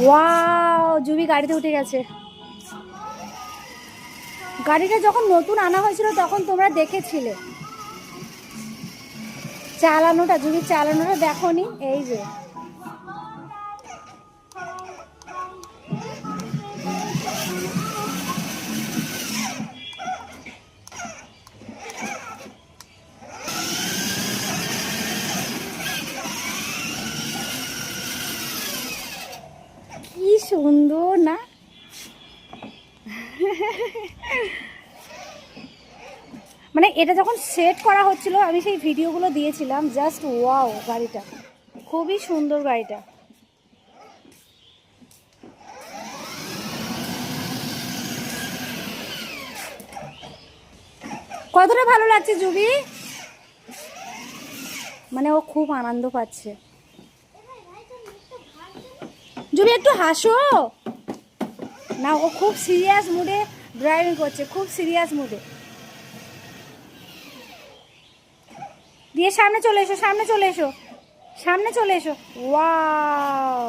Wow, Jubi গাড়িতে উঠে গেছে। গাড়িটা যখন নতুন আনা হয়েছিল তখন তোমরা দেখেছিলে চালানোটা, জুবির চালানোটা দেখোনি? এই যে কি সুন্দর না? মানে এটা যখন সেট করা হচ্ছিল আমি সেই ভিডিওগুলো দিয়েছিলাম। জাস্ট ওয়াও, গাড়িটা খুবই সুন্দর। গাড়িটা কতটা ভালো লাগছে জুবি, মানে ও খুব আনন্দ পাচ্ছে। জুবি একটু হাসো না, ও খুব সিরিয়াস মুডে ড্রাইভিং করছে, খুব সিরিয়াস মুডে। দিয়ে সামনে চলে এসো, সামনে চলে এসো, সামনে চলে এসো। ওয়াও,